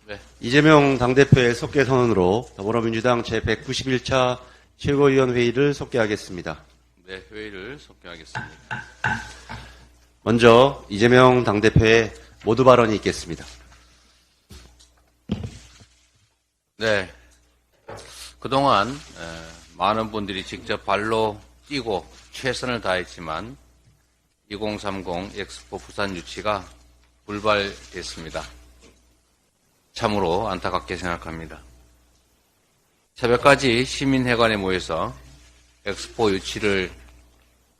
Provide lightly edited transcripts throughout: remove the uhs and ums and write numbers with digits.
네. 이재명 당대표의 속개 선언으로 더불어민주당 제191차 최고위원회의를 속개하겠습니다. 네, 회의를 속개하겠습니다. 먼저 이재명 당대표의 모두 발언이 있겠습니다. 네. 그동안 많은 분들이 직접 발로 뛰고 최선을 다했지만 2030 엑스포 부산 유치가 불발됐습니다. 참으로 안타깝게 생각합니다. 새벽까지 시민회관에 모여서 엑스포 유치를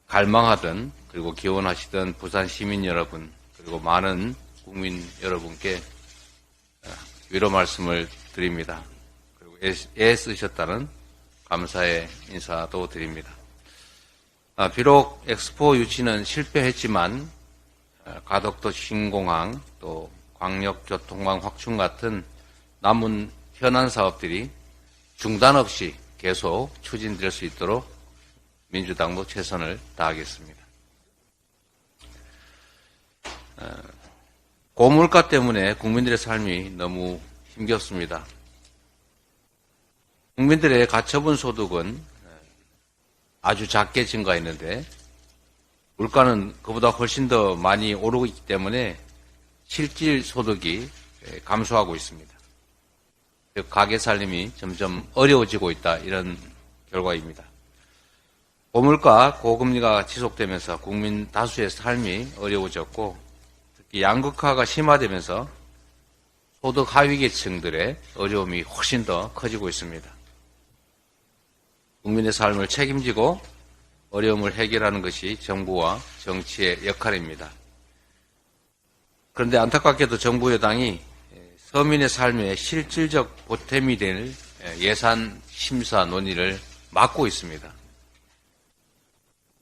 갈망하던 그리고 기원하시던 부산 시민 여러분 그리고 많은 국민 여러분께 위로 말씀을 드립니다. 그리고 애쓰셨다는 감사의 인사도 드립니다. 비록 엑스포 유치는 실패했지만 가덕도 신공항 또 광역교통망 확충 같은 남은 현안 사업들이 중단 없이 계속 추진될 수 있도록 민주당도 최선을 다하겠습니다. 고물가 때문에 국민들의 삶이 너무 힘겹습니다. 국민들의 가처분 소득은 아주 작게 증가했는데 물가는 그보다 훨씬 더 많이 오르고 있기 때문에 실질 소득이 감소하고 있습니다. 즉 가게 살림이 점점 어려워지고 있다 이런 결과입니다. 고물가, 고금리가 지속되면서 국민 다수의 삶이 어려워졌고 특히 양극화가 심화되면서 소득 하위 계층들의 어려움이 훨씬 더 커지고 있습니다. 국민의 삶을 책임지고 어려움을 해결하는 것이 정부와 정치의 역할입니다. 그런데 안타깝게도 정부 여당이 서민의 삶에 실질적 보탬이 될 예산 심사 논의를 막고 있습니다.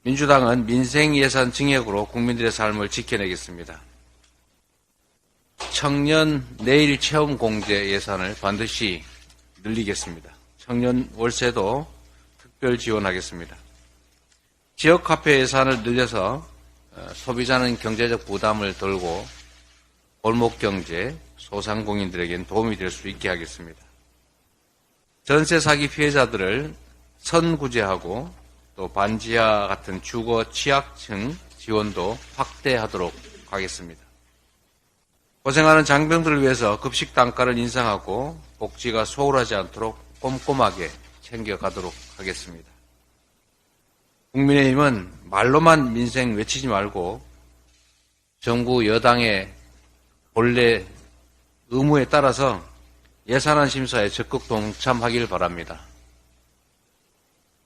민주당은 민생 예산 증액으로 국민들의 삶을 지켜내겠습니다. 청년 내일 체험 공제 예산을 반드시 늘리겠습니다. 청년 월세도 특별 지원하겠습니다. 지역 카페 예산을 늘려서 소비자는 경제적 부담을 덜고 골목 경제, 소상공인들에겐 도움이 될 수 있게 하겠습니다. 전세 사기 피해자들을 선구제하고 또 반지하 같은 주거 취약층 지원도 확대하도록 하겠습니다. 고생하는 장병들을 위해서 급식 단가를 인상하고 복지가 소홀하지 않도록 꼼꼼하게 챙겨가도록 하겠습니다. 국민의힘은 말로만 민생 외치지 말고 정부 여당의 본래 의무에 따라서 예산안 심사에 적극 동참하길 바랍니다.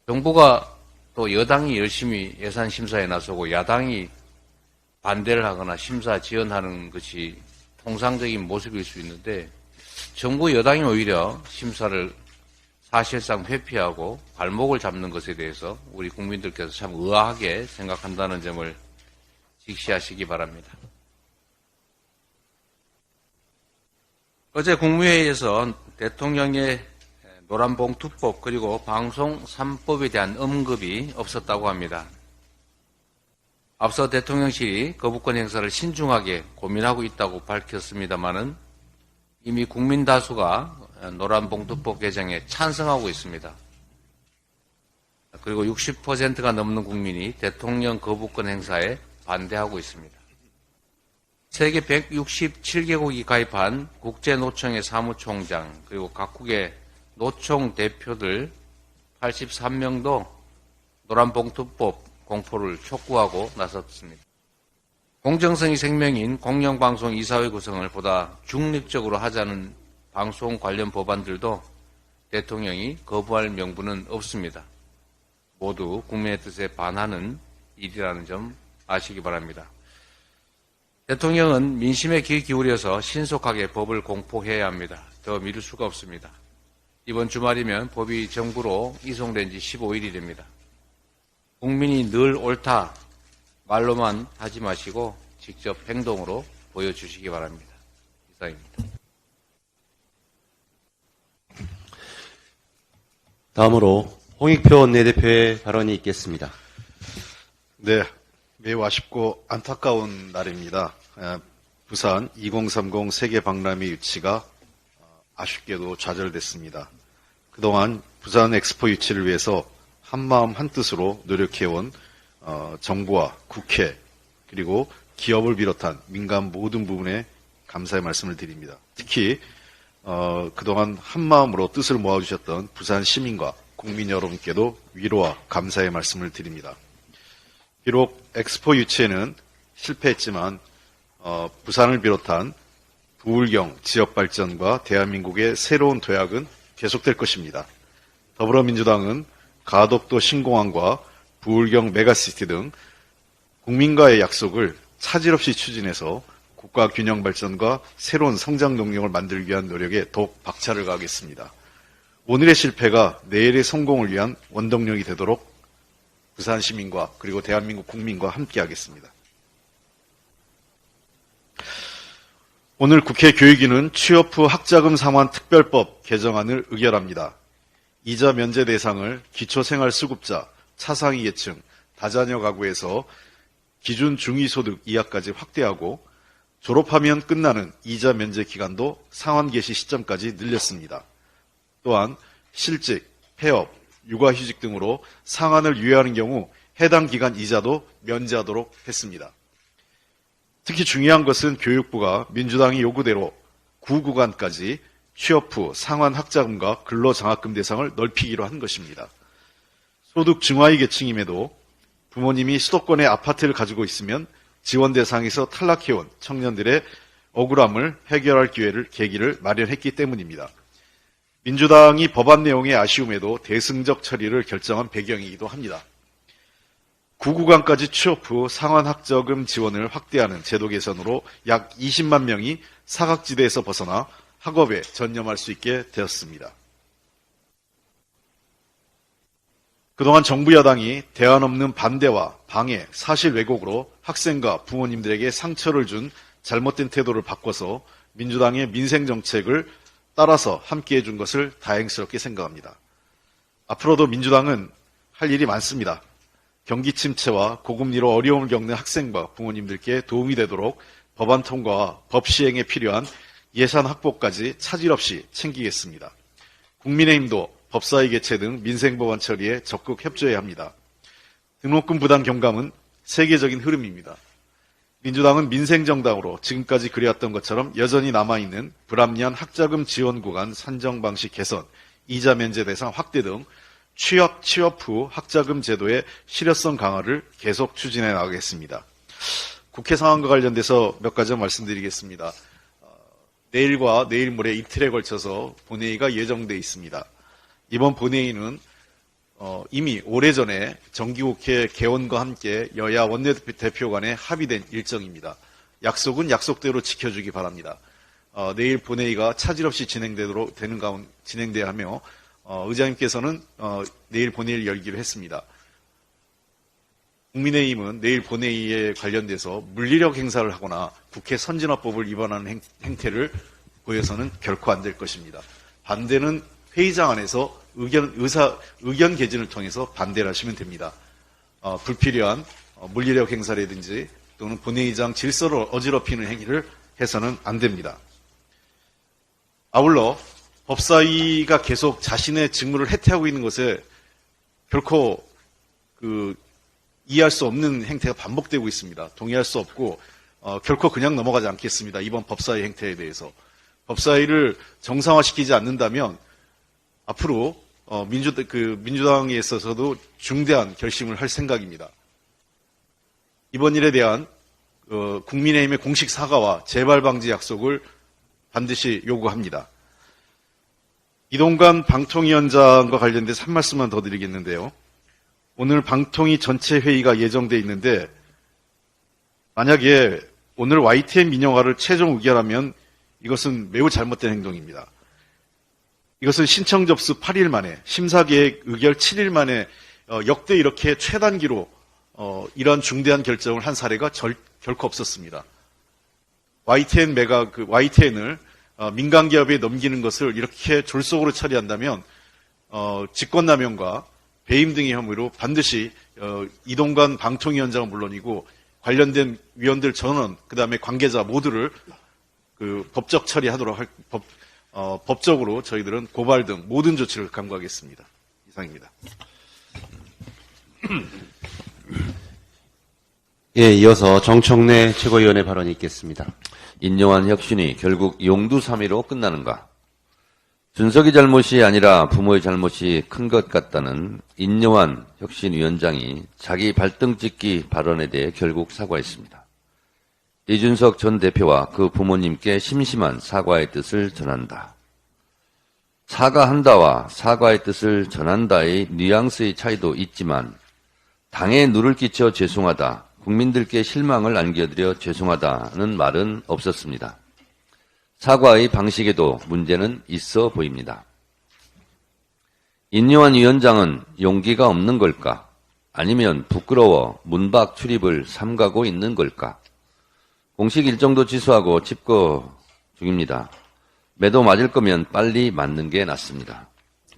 정부가 또 여당이 열심히 예산 심사에 나서고 야당이 반대를 하거나 심사 지연하는 것이 통상적인 모습일 수 있는데 정부 여당이 오히려 심사를 사실상 회피하고 발목을 잡는 것에 대해서 우리 국민들께서 참 의아하게 생각한다는 점을 직시하시기 바랍니다. 어제 국무회의에서 대통령의 노란봉투법 그리고 방송 3법에 대한 언급이 없었다고 합니다. 앞서 대통령실이 거부권 행사를 신중하게 고민하고 있다고 밝혔습니다마는 이미 국민 다수가 노란봉투법 개정에 찬성하고 있습니다. 그리고 60%가 넘는 국민이 대통령 거부권 행사에 반대하고 있습니다. 세계 167개국이 가입한 국제노총의 사무총장 그리고 각국의 노총 대표들 83명도 노란봉투법 공포를 촉구하고 나섰습니다. 공정성이 생명인 공영방송 이사회 구성을 보다 중립적으로 하자는 방송 관련 법안들도 대통령이 거부할 명분은 없습니다. 모두 국민의 뜻에 반하는 일이라는 점 아시기 바랍니다. 대통령은 민심에 귀 기울여서 신속하게 법을 공포해야 합니다. 더 미룰 수가 없습니다. 이번 주말이면 법이 정부로 이송된 지 15일이 됩니다. 국민이 늘 옳다 말로만 하지 마시고 직접 행동으로 보여주시기 바랍니다. 이상입니다. 다음으로 홍익표 원내대표의 발언이 있겠습니다. 네, 매우 아쉽고 안타까운 날입니다. 부산 2030 세계 박람회 유치가 아쉽게도 좌절됐습니다. 그동안 부산 엑스포 유치를 위해서 한마음 한뜻으로 노력해온 정부와 국회 그리고 기업을 비롯한 민간 모든 부분에 감사의 말씀을 드립니다. 특히 그동안 한마음으로 뜻을 모아주셨던 부산 시민과 국민 여러분께도 위로와 감사의 말씀을 드립니다. 비록 엑스포 유치에는 실패했지만 부산을 비롯한 부울경 지역 발전과 대한민국의 새로운 도약은 계속될 것입니다. 더불어민주당은 가덕도 신공항과 부울경 메가시티 등 국민과의 약속을 차질 없이 추진해서 국가 균형 발전과 새로운 성장 동력을 만들기 위한 노력에 더욱 박차를 가하겠습니다. 오늘의 실패가 내일의 성공을 위한 원동력이 되도록 부산 시민과 그리고 대한민국 국민과 함께하겠습니다. 오늘 국회 교육위는 취업 후 학자금 상환 특별법 개정안을 의결합니다. 이자 면제 대상을 기초생활수급자, 차상위 계층, 다자녀 가구에서 기준 중위소득 이하까지 확대하고 졸업하면 끝나는 이자 면제 기간도 상환 개시 시점까지 늘렸습니다. 또한 실직, 폐업, 육아휴직 등으로 상환을 유예하는 경우 해당 기간 이자도 면제하도록 했습니다. 특히 중요한 것은 교육부가 민주당의 요구대로 9구간까지 취업 후 상환 학자금과 근로장학금 대상을 넓히기로 한 것입니다. 소득 중하위 계층임에도 부모님이 수도권에 아파트를 가지고 있으면 지원 대상에서 탈락해온 청년들의 억울함을 해결할 계기를 마련했기 때문입니다. 민주당이 법안 내용의 아쉬움에도 대승적 처리를 결정한 배경이기도 합니다. 9구간까지 취업 후 상환 학자금 지원을 확대하는 제도 개선으로 약 20만 명이 사각지대에서 벗어나 학업에 전념할 수 있게 되었습니다. 그동안 정부 여당이 대안 없는 반대와 방해, 사실 왜곡으로 학생과 부모님들에게 상처를 준 잘못된 태도를 바꿔서 민주당의 민생 정책을 따라서 함께해 준 것을 다행스럽게 생각합니다. 앞으로도 민주당은 할 일이 많습니다. 경기 침체와 고금리로 어려움을 겪는 학생과 부모님들께 도움이 되도록 법안 통과와 법 시행에 필요한 예산 확보까지 차질 없이 챙기겠습니다. 국민의힘도 법사위 개최 등 민생법안 처리에 적극 협조해야 합니다. 등록금 부담 경감은 세계적인 흐름입니다. 민주당은 민생정당으로 지금까지 그래왔던 것처럼 여전히 남아있는 불합리한 학자금 지원 구간 산정 방식 개선, 이자 면제 대상 확대 등 취업 후 학자금 제도의 실효성 강화를 계속 추진해 나가겠습니다. 국회 상황과 관련돼서 몇 가지 말씀드리겠습니다. 내일과 내일 모레 이틀에 걸쳐서 본회의가 예정돼 있습니다. 이번 본회의는 이미 오래전에 정기국회 개원과 함께 여야 원내대표 간에 합의된 일정입니다. 약속은 약속대로 지켜주기 바랍니다. 내일 본회의가 차질 없이 진행돼야 하며 의장님께서는 내일 본회의를 열기로 했습니다. 국민의힘은 내일 본회의에 관련돼서 물리력 행사를 하거나 국회 선진화법을 위반하는 행태를 보여서는 결코 안 될 것입니다. 반대는 회의장 안에서 의견 개진을 통해서 반대를 하시면 됩니다. 불필요한 물리력 행사라든지 또는 본회의장 질서를 어지럽히는 행위를 해서는 안 됩니다. 아울러 법사위가 계속 자신의 직무를 해태하고 있는 것에 결코 이해할 수 없는 행태가 반복되고 있습니다. 동의할 수 없고 결코 그냥 넘어가지 않겠습니다. 이번 법사위 행태에 대해서. 법사위를 정상화시키지 않는다면 앞으로 민주당에 있어서도 중대한 결심을 할 생각입니다. 이번 일에 대한 국민의힘의 공식 사과와 재발 방지 약속을 반드시 요구합니다. 이동관 방통위원장과 관련돼서 한 말씀만 더 드리겠는데요. 오늘 방통위 전체 회의가 예정돼 있는데 만약에 오늘 YTN 민영화를 최종 의결하면 이것은 매우 잘못된 행동입니다. 이것은 신청 접수 8일 만에, 심사계획 의결 7일 만에 역대 이렇게 최단기로 이러한 중대한 결정을 한 사례가 결코 없었습니다. YTN을 민간 기업에 넘기는 것을 이렇게 졸속으로 처리한다면 직권남용과 배임 등의 혐의로 반드시 이동관 방통위원장은 물론이고 관련된 위원들 전원, 그다음에 관계자 모두를 법적 처리하도록 법적으로 저희들은 고발 등 모든 조치를 강구하겠습니다. 이상입니다. 예, 이어서 정청래 최고위원의 발언이 있겠습니다. 인정한 혁신이 결국 용두사미로 끝나는가? 준석이 잘못이 아니라 부모의 잘못이 큰 것 같다는 인정한 혁신위원장이 자기 발등찍기 발언에 대해 결국 사과했습니다. 이준석 전 대표와 그 부모님께 심심한 사과의 뜻을 전한다. 사과한다와 사과의 뜻을 전한다의 뉘앙스의 차이도 있지만 당에 누를 끼쳐 죄송하다, 국민들께 실망을 안겨드려 죄송하다는 말은 없었습니다. 사과의 방식에도 문제는 있어 보입니다. 인요한 위원장은 용기가 없는 걸까? 아니면 부끄러워 문박 출입을 삼가고 있는 걸까? 공식 일정도 취소하고 집거 중입니다. 매도 맞을 거면 빨리 맞는 게 낫습니다.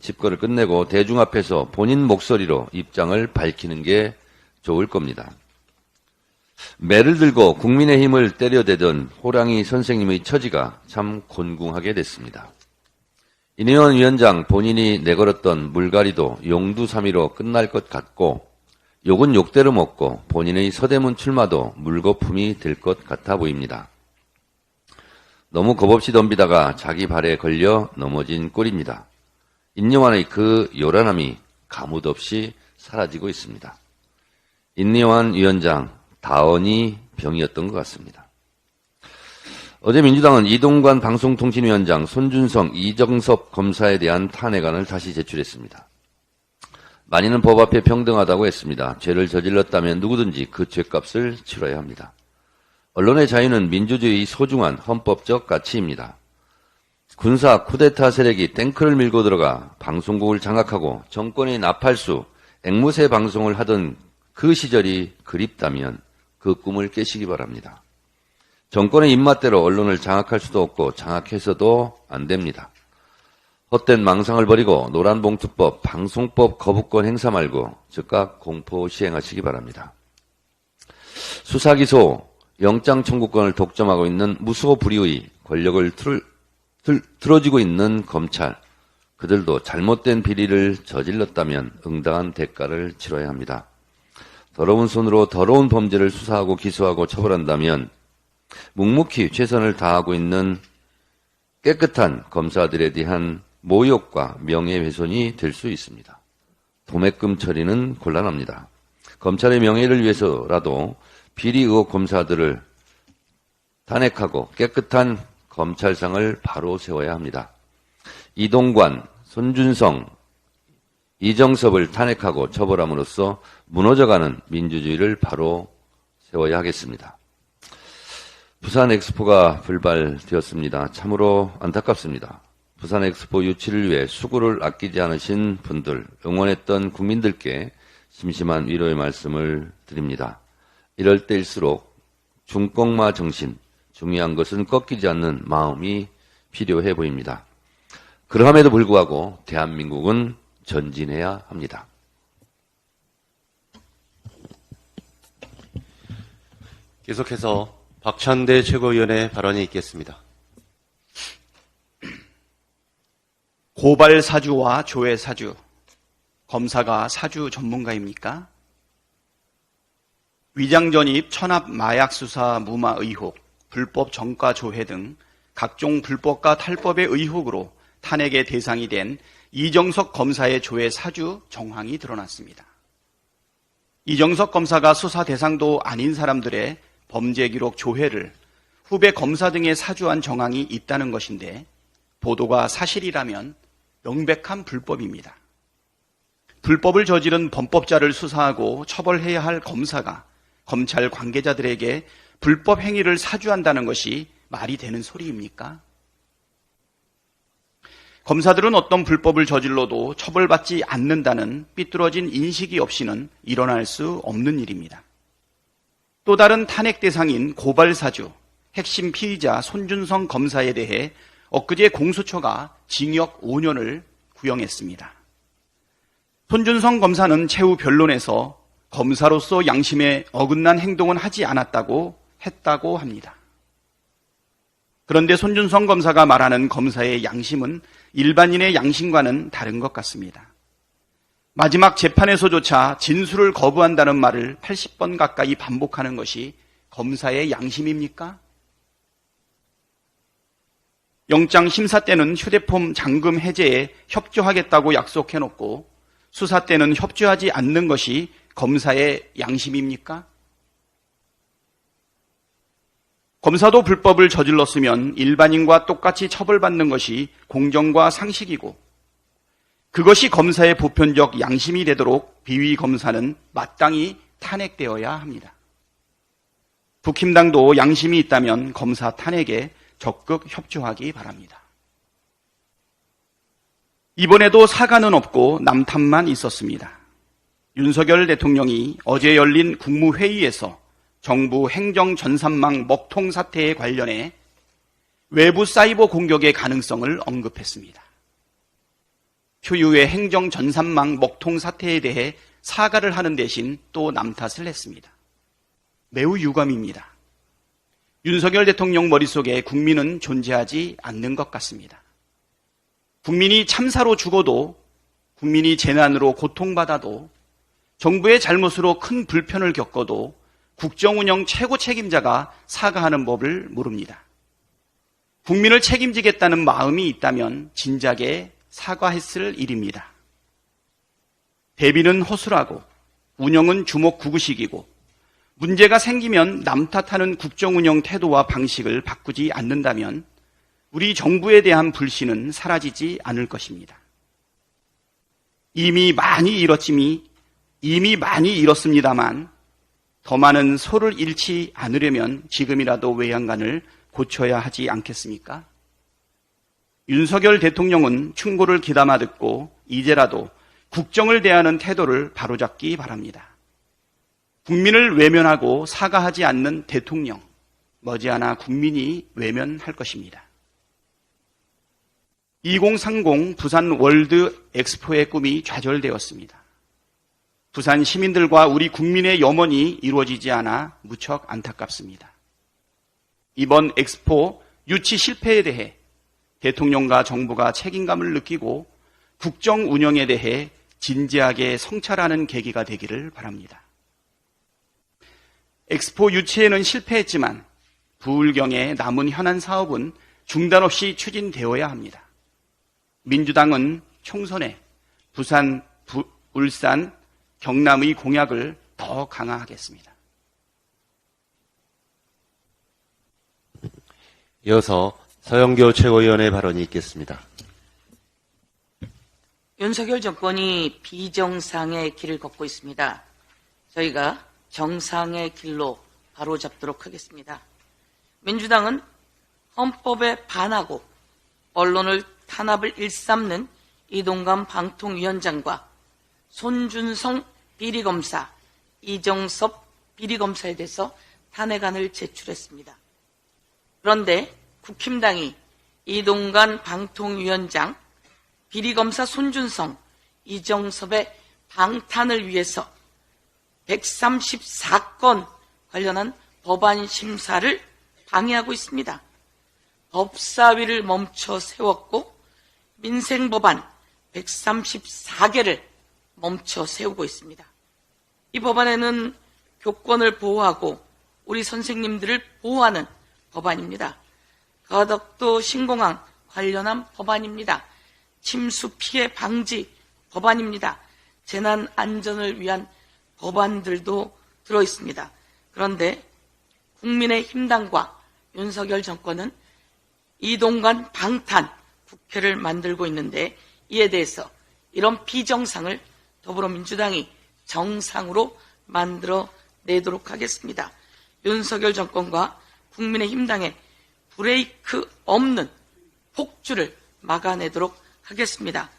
집거를 끝내고 대중 앞에서 본인 목소리로 입장을 밝히는 게 좋을 겁니다. 매를 들고 국민의힘을 때려대던 호랑이 선생님의 처지가 참 곤궁하게 됐습니다. 인혜원 위원장 본인이 내걸었던 물갈이도 용두사미로 끝날 것 같고 욕은 욕대로 먹고 본인의 서대문 출마도 물거품이 될 것 같아 보입니다. 너무 겁없이 덤비다가 자기 발에 걸려 넘어진 꼴입니다. 인요한의 그 요란함이 가뭇없이 사라지고 있습니다. 인요한 위원장 다언이 병이었던 것 같습니다. 어제 민주당은 이동관 방송통신위원장, 손준성, 이정섭 검사에 대한 탄핵안을 다시 제출했습니다. 만인은 법 앞에 평등하다고 했습니다. 죄를 저질렀다면 누구든지 그 죄값을 치러야 합니다. 언론의 자유는 민주주의의 소중한 헌법적 가치입니다. 군사 쿠데타 세력이 탱크를 밀고 들어가 방송국을 장악하고 정권의 나팔수, 앵무새 방송을 하던 그 시절이 그립다면 그 꿈을 깨시기 바랍니다. 정권의 입맛대로 언론을 장악할 수도 없고 장악해서도 안 됩니다. 헛된 망상을 버리고 노란봉투법, 방송법 거부권 행사 말고 즉각 공포 시행하시기 바랍니다. 수사기소, 영장 청구권을 독점하고 있는 무소불위의 권력을 틀어쥐고 있는 검찰, 그들도 잘못된 비리를 저질렀다면 응당한 대가를 치러야 합니다. 더러운 손으로 더러운 범죄를 수사하고 기소하고 처벌한다면 묵묵히 최선을 다하고 있는 깨끗한 검사들에 대한 모욕과 명예훼손이 될 수 있습니다. 도매금 처리는 곤란합니다. 검찰의 명예를 위해서라도 비리 의혹 검사들을 탄핵하고 깨끗한 검찰상을 바로 세워야 합니다. 이동관, 손준성, 이정섭을 탄핵하고 처벌함으로써 무너져가는 민주주의를 바로 세워야 하겠습니다. 부산 엑스포가 불발되었습니다. 참으로 안타깝습니다. 부산 엑스포 유치를 위해 수고를 아끼지 않으신 분들, 응원했던 국민들께 심심한 위로의 말씀을 드립니다. 이럴 때일수록 중꺾마 정신, 중요한 것은 꺾이지 않는 마음이 필요해 보입니다. 그럼에도 불구하고 대한민국은 전진해야 합니다. 계속해서 박찬대 최고위원의 발언이 있겠습니다. 고발 사주와 조회 사주, 검사가 사주 전문가입니까? 위장전입, 천합 마약 수사 무마 의혹, 불법 정가 조회 등 각종 불법과 탈법의 의혹으로 탄핵의 대상이 된 이정석 검사의 조회 사주 정황이 드러났습니다. 이정석 검사가 수사 대상도 아닌 사람들의 범죄 기록 조회를 후배 검사 등에 사주한 정황이 있다는 것인데 보도가 사실이라면 명백한 불법입니다. 불법을 저지른 범법자를 수사하고 처벌해야 할 검사가 검찰 관계자들에게 불법 행위를 사주한다는 것이 말이 되는 소리입니까? 검사들은 어떤 불법을 저질러도 처벌받지 않는다는 삐뚤어진 인식이 없이는 일어날 수 없는 일입니다. 또 다른 탄핵 대상인 고발사주, 핵심 피의자 손준성 검사에 대해 엊그제 공수처가 징역 5년을 구형했습니다. 손준성 검사는 최후 변론에서 검사로서 양심에 어긋난 행동은 하지 않았다고 했다고 합니다. 그런데 손준성 검사가 말하는 검사의 양심은 일반인의 양심과는 다른 것 같습니다. 마지막 재판에서조차 진술을 거부한다는 말을 80번 가까이 반복하는 것이 검사의 양심입니까? 영장 심사 때는 휴대폰 잠금 해제에 협조하겠다고 약속해놓고 수사 때는 협조하지 않는 것이 검사의 양심입니까? 검사도 불법을 저질렀으면 일반인과 똑같이 처벌받는 것이 공정과 상식이고 그것이 검사의 보편적 양심이 되도록 비위 검사는 마땅히 탄핵되어야 합니다. 국힘당도 양심이 있다면 검사 탄핵에 적극 협조하기 바랍니다. 이번에도 사과는 없고 남탓만 있었습니다. 윤석열 대통령이 어제 열린 국무회의에서 정부 행정 전산망 먹통 사태에 관련해 외부 사이버 공격의 가능성을 언급했습니다. 휴유의 행정 전산망 먹통 사태에 대해 사과를 하는 대신 또 남탓을 했습니다. 매우 유감입니다. 윤석열 대통령 머릿속에 국민은 존재하지 않는 것 같습니다. 국민이 참사로 죽어도, 국민이 재난으로 고통받아도, 정부의 잘못으로 큰 불편을 겪어도 국정운영 최고 책임자가 사과하는 법을 모릅니다. 국민을 책임지겠다는 마음이 있다면 진작에 사과했을 일입니다. 대비는 허술하고 운영은 주먹구구식이고 문제가 생기면 남 탓하는 국정운영 태도와 방식을 바꾸지 않는다면 우리 정부에 대한 불신은 사라지지 않을 것입니다. 이미 많이 잃었습니다만 더 많은 소를 잃지 않으려면 지금이라도 외양간을 고쳐야 하지 않겠습니까? 윤석열 대통령은 충고를 귀담아 듣고 이제라도 국정을 대하는 태도를 바로잡기 바랍니다. 국민을 외면하고 사과하지 않는 대통령, 머지않아 국민이 외면할 것입니다. 2030 부산 월드 엑스포의 꿈이 좌절되었습니다. 부산 시민들과 우리 국민의 염원이 이루어지지 않아 무척 안타깝습니다. 이번 엑스포 유치 실패에 대해 대통령과 정부가 책임감을 느끼고 국정 운영에 대해 진지하게 성찰하는 계기가 되기를 바랍니다. 엑스포 유치에는 실패했지만 부울경의 남은 현안 사업은 중단 없이 추진되어야 합니다. 민주당은 총선에 부산, 울산, 경남의 공약을 더 강화하겠습니다. 이어서 서영교 최고위원의 발언이 있겠습니다. 윤석열 정권이 비정상의 길을 걷고 있습니다. 저희가 정상의 길로 바로잡도록 하겠습니다. 민주당은 헌법에 반하고 언론을 탄압을 일삼는 이동관 방통위원장과 손준성 비리검사, 이정섭 비리검사에 대해서 탄핵안을 제출했습니다. 그런데 국힘당이 이동관 방통위원장, 비리검사 손준성, 이정섭의 방탄을 위해서 134건 관련한 법안 심사를 방해하고 있습니다. 법사위를 멈춰 세웠고 민생법안 134개를 멈춰 세우고 있습니다. 이 법안에는 교권을 보호하고 우리 선생님들을 보호하는 법안입니다. 가덕도 신공항 관련한 법안입니다. 침수 피해 방지 법안입니다. 재난 안전을 위한 법안들도 들어있습니다. 그런데 국민의힘당과 윤석열 정권은 이동관 방탄 국회를 만들고 있는데 이에 대해서 이런 비정상을 더불어민주당이 정상으로 만들어내도록 하겠습니다. 윤석열 정권과 국민의힘당의 브레이크 없는 폭주를 막아내도록 하겠습니다.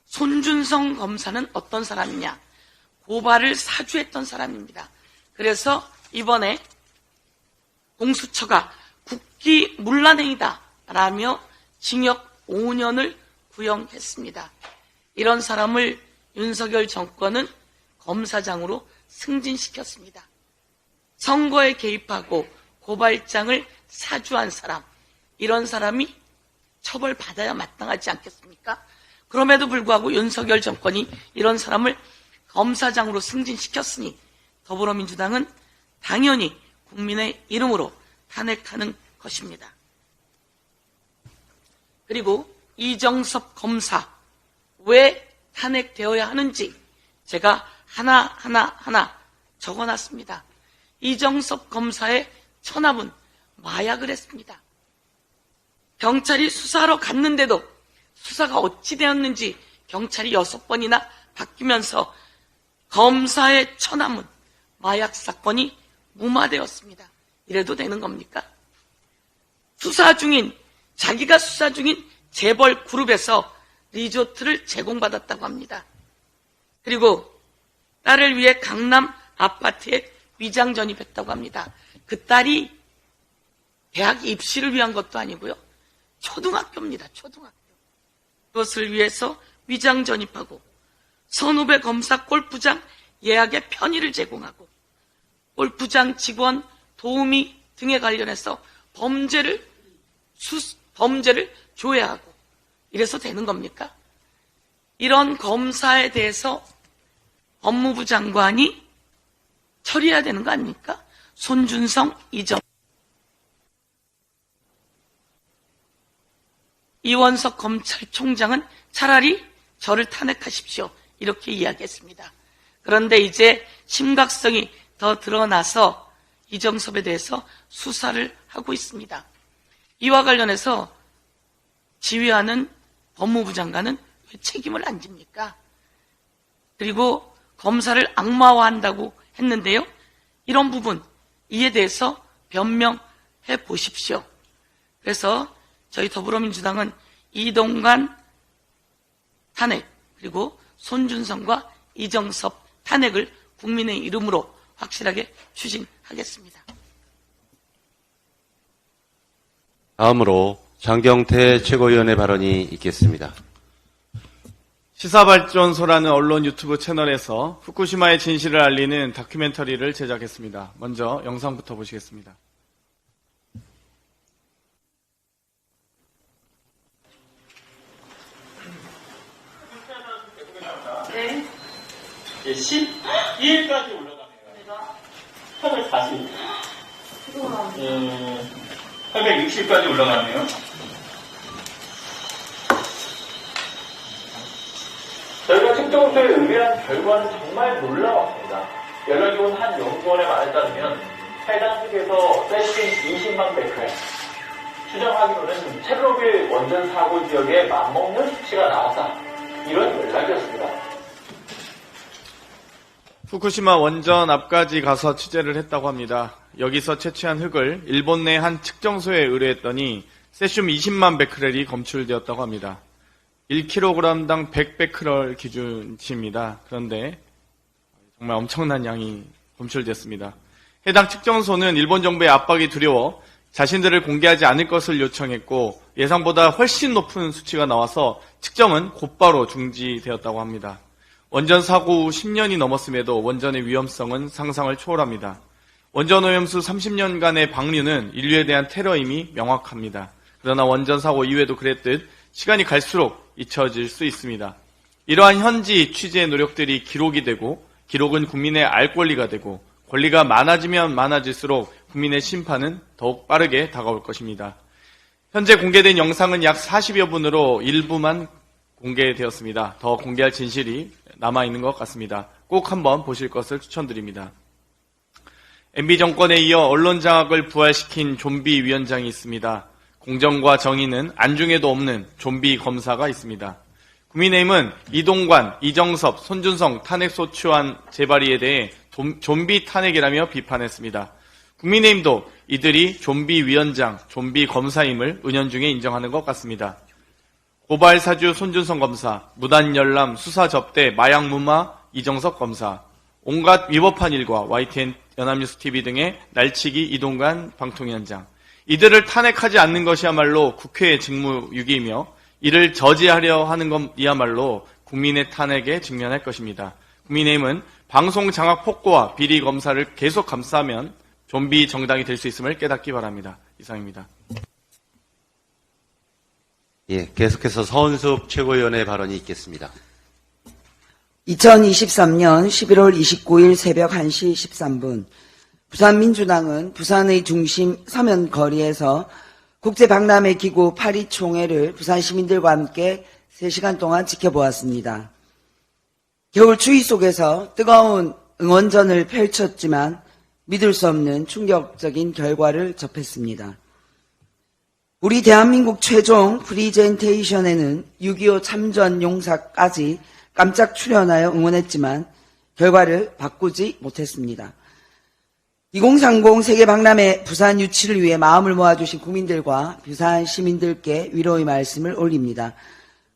손준성 검사는 어떤 사람이냐? 고발을 사주했던 사람입니다. 그래서 이번에 공수처가 국기문란행위다 라며 징역 5년을 구형했습니다. 이런 사람을 윤석열 정권은 검사장으로 승진시켰습니다. 선거에 개입하고 고발장을 사주한 사람, 이런 사람이 처벌받아야 마땅하지 않겠습니까? 그럼에도 불구하고 윤석열 정권이 이런 사람을 검사장으로 승진시켰으니 더불어민주당은 당연히 국민의 이름으로 탄핵하는 것입니다. 그리고 이정섭 검사 왜 탄핵되어야 하는지 제가 하나 적어놨습니다. 이정섭 검사의 처남은 마약을 했습니다. 경찰이 수사하러 갔는데도 수사가 어찌 되었는지 경찰이 6번이나 바뀌면서 검사의 처남은 마약 사건이 무마되었습니다. 이래도 되는 겁니까? 자기가 수사 중인 재벌 그룹에서 리조트를 제공받았다고 합니다. 그리고 딸을 위해 강남 아파트에 위장 전입했다고 합니다. 그 딸이 대학 입시를 위한 것도 아니고요. 초등학교입니다. 초등학교. 그것을 위해서 위장 전입하고 선후배 검사 골프장 예약의 편의를 제공하고 골프장 직원 도우미 등에 관련해서 범죄를 조회하고 이래서 되는 겁니까? 이런 검사에 대해서 법무부 장관이 처리해야 되는 거 아닙니까? 손준성, 이원석 검찰총장은 차라리 저를 탄핵하십시오. 이렇게 이야기했습니다. 그런데 이제 심각성이 더 드러나서 이정섭에 대해서 수사를 하고 있습니다. 이와 관련해서 지휘하는 법무부 장관은 왜 책임을 안 집니까? 그리고 검사를 악마화한다고 했는데요. 이런 부분 이에 대해서 변명해 보십시오. 그래서 저희 더불어민주당은 이동관 탄핵 그리고 손준성과 이정섭 탄핵을 국민의 이름으로 확실하게 추진하겠습니다. 다음으로 장경태 최고위원의 발언이 있겠습니다. 시사발전소라는 언론 유튜브 채널에서 후쿠시마의 진실을 알리는 다큐멘터리를 제작했습니다. 먼저 영상부터 보시겠습니다. 네. 12일까지 올라가네요. 840. 860까지 올라가네요. 저희가 측정소에 의뢰한 결과는 정말 놀라웠습니다. 연락이 온 한 연구원의 말에 따르면 해당 측에서 세신 20만 베크렐, 추정하기로는 체르노빌 원전 사고 지역에 맞먹는 수치가 나왔다. 이런 연락이었습니다. 후쿠시마 원전 앞까지 가서 취재를 했다고 합니다. 여기서 채취한 흙을 일본 내 한 측정소에 의뢰했더니 세슘 20만 베크렐이 검출되었다고 합니다. 1kg당 100베크렐 기준치입니다. 그런데 정말 엄청난 양이 검출됐습니다. 해당 측정소는 일본 정부의 압박이 두려워 자신들을 공개하지 않을 것을 요청했고 예상보다 훨씬 높은 수치가 나와서 측정은 곧바로 중지되었다고 합니다. 원전 사고 후 10년이 넘었음에도 원전의 위험성은 상상을 초월합니다. 원전 오염수 30년간의 방류는 인류에 대한 테러임이 명확합니다. 그러나 원전 사고 이후에도 그랬듯 시간이 갈수록 잊혀질 수 있습니다. 이러한 현지 취재의 노력들이 기록이 되고 기록은 국민의 알 권리가 되고 권리가 많아지면 많아질수록 국민의 심판은 더욱 빠르게 다가올 것입니다. 현재 공개된 영상은 약 40여 분으로 일부만 공개되었습니다. 더 공개할 진실이 남아있는 것 같습니다. 꼭 한번 보실 것을 추천드립니다. MB 정권에 이어 언론 장악을 부활시킨 좀비 위원장이 있습니다. 공정과 정의는 안중에도 없는 좀비 검사가 있습니다. 국민의힘은 이동관, 이정섭, 손준성 탄핵소추안 재발의에 대해 좀비 탄핵이라며 비판했습니다. 국민의힘도 이들이 좀비 위원장, 좀비 검사임을 은연중에 인정하는 것 같습니다. 고발 사주 손준성 검사, 무단 열람, 수사 접대, 마약 무마, 이정섭 검사, 온갖 위법한 일과 YTN 연합뉴스 TV 등의 날치기 이동관 방통위원장. 이들을 탄핵하지 않는 것이야말로 국회의 직무유기이며 이를 저지하려 하는 것이야말로 국민의 탄핵에 직면할 것입니다. 국민의힘은 방송 장악 폭거와 비리 검사를 계속 감싸면 좀비 정당이 될 수 있음을 깨닫기 바랍니다. 이상입니다. 예, 계속해서 서은숙 최고위원의 발언이 있겠습니다. 2023년 11월 29일 새벽 1시 13분 부산민주당은 부산의 중심 서면거리에서 국제박람회 기구 파리 총회를 부산 시민들과 함께 3시간 동안 지켜보았습니다. 겨울 추위 속에서 뜨거운 응원전을 펼쳤지만 믿을 수 없는 충격적인 결과를 접했습니다. 우리 대한민국 최종 프리젠테이션에는 6.25 참전 용사까지 깜짝 출연하여 응원했지만 결과를 바꾸지 못했습니다. 2030 세계박람회 부산 유치를 위해 마음을 모아주신 국민들과 부산 시민들께 위로의 말씀을 올립니다.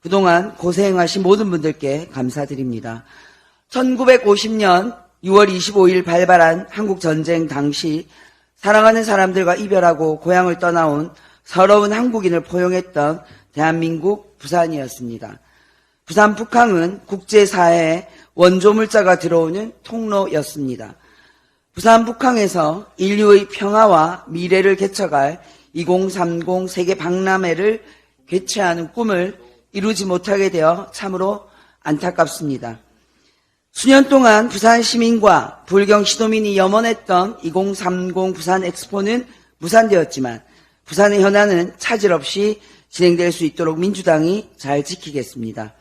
그동안 고생하신 모든 분들께 감사드립니다. 1950년 6월 25일 발발한 한국전쟁 당시 사랑하는 사람들과 이별하고 고향을 떠나온 서러운 한국인을 포용했던 대한민국 부산이었습니다. 부산 북항은 국제사회에 원조물자가 들어오는 통로였습니다. 부산 북항에서 인류의 평화와 미래를 개척할 2030 세계박람회를 개최하는 꿈을 이루지 못하게 되어 참으로 안타깝습니다. 수년 동안 부산 시민과 불경 시도민이 염원했던 2030 부산 엑스포는 무산되었지만 부산의 현안은 차질 없이 진행될 수 있도록 민주당이 잘 지키겠습니다.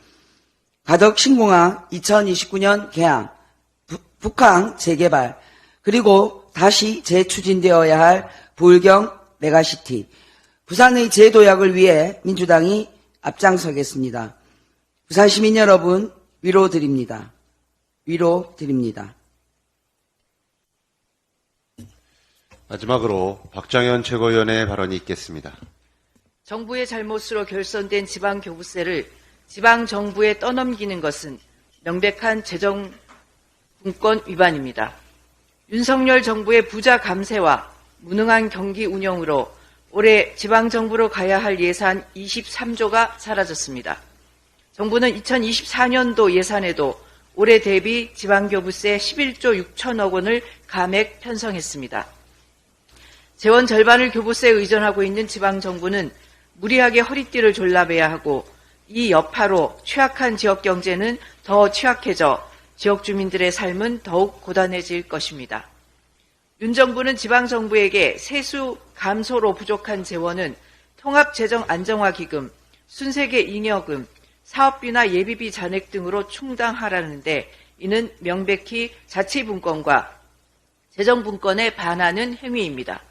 가덕 신공항 2029년 개항, 북항 재개발, 그리고 다시 재추진되어야 할 불경 메가시티, 부산의 재도약을 위해 민주당이 앞장서겠습니다. 부산 시민 여러분, 위로드립니다. 위로드립니다. 마지막으로 박정현 최고위원의 발언이 있겠습니다. 정부의 잘못으로 결손된 지방교부세를 지방정부에 떠넘기는 것은 명백한 재정분권 위반입니다. 윤석열 정부의 부자 감세와 무능한 경기 운영으로 올해 지방정부로 가야 할 예산 23조가 사라졌습니다. 정부는 2024년도 예산에도 올해 대비 지방교부세 11조 6천억 원을 감액 편성했습니다. 재원 절반을 교부세에 의존하고 있는 지방정부는 무리하게 허리띠를 졸라매야 하고 이 여파로 취약한 지역 경제는 더 취약해져 지역 주민들의 삶은 더욱 고단해질 것입니다. 윤 정부는 지방정부에게 세수 감소로 부족한 재원은 통합재정안정화기금, 순세계 잉여금, 사업비나 예비비 잔액 등으로 충당하라는데 이는 명백히 자치분권과 재정분권에 반하는 행위입니다.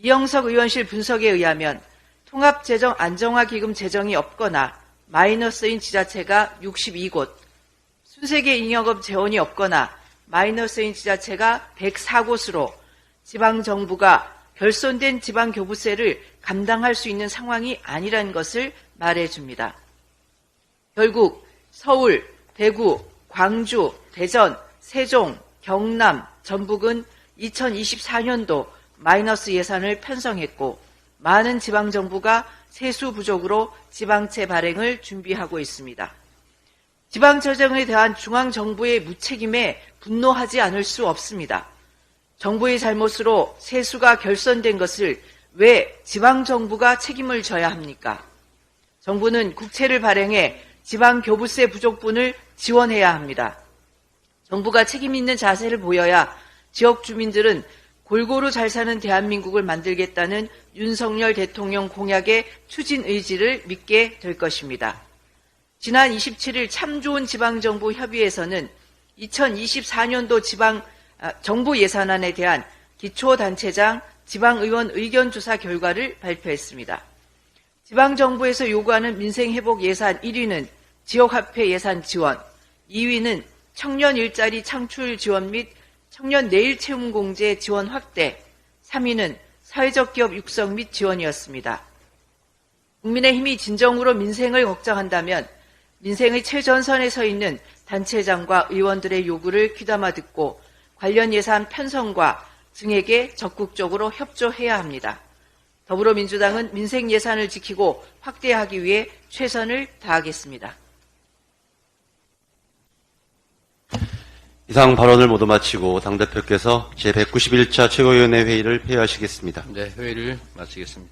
이영석 의원실 분석에 의하면 통합재정안정화기금 재정이 없거나 마이너스인 지자체가 62곳, 순세계 잉여금 재원이 없거나 마이너스인 지자체가 104곳으로 지방정부가 결손된 지방교부세를 감당할 수 있는 상황이 아니라는 것을 말해줍니다. 결국 서울, 대구, 광주, 대전, 세종, 경남, 전북은 2024년도 마이너스 예산을 편성했고 많은 지방정부가 세수 부족으로 지방채 발행을 준비하고 있습니다. 지방재정에 대한 중앙정부의 무책임에 분노하지 않을 수 없습니다. 정부의 잘못으로 세수가 결손된 것을 왜 지방정부가 책임을 져야 합니까? 정부는 국채를 발행해 지방교부세 부족분을 지원해야 합니다. 정부가 책임 있는 자세를 보여야 지역 주민들은 골고루 잘 사는 대한민국을 만들겠다는 윤석열 대통령 공약의 추진 의지를 믿게 될 것입니다. 지난 27일 참 좋은 지방정부 협의회에서는 2024년도 정부 예산안에 대한 기초단체장 지방의원 의견조사 결과를 발표했습니다. 지방정부에서 요구하는 민생회복 예산 1위는 지역화폐 예산 지원, 2위는 청년 일자리 창출 지원 및 청년 내일 채움 공제 지원 확대, 3위는 사회적 기업 육성 및 지원이었습니다. 국민의힘이 진정으로 민생을 걱정한다면 민생의 최전선에 서 있는 단체장과 의원들의 요구를 귀담아 듣고 관련 예산 편성과 증액에 적극적으로 협조해야 합니다. 더불어민주당은 민생 예산을 지키고 확대하기 위해 최선을 다하겠습니다. 이상 발언을 모두 마치고 당대표께서 제191차 최고위원회 회의를 폐회하시겠습니다. 네, 회의를 마치겠습니다.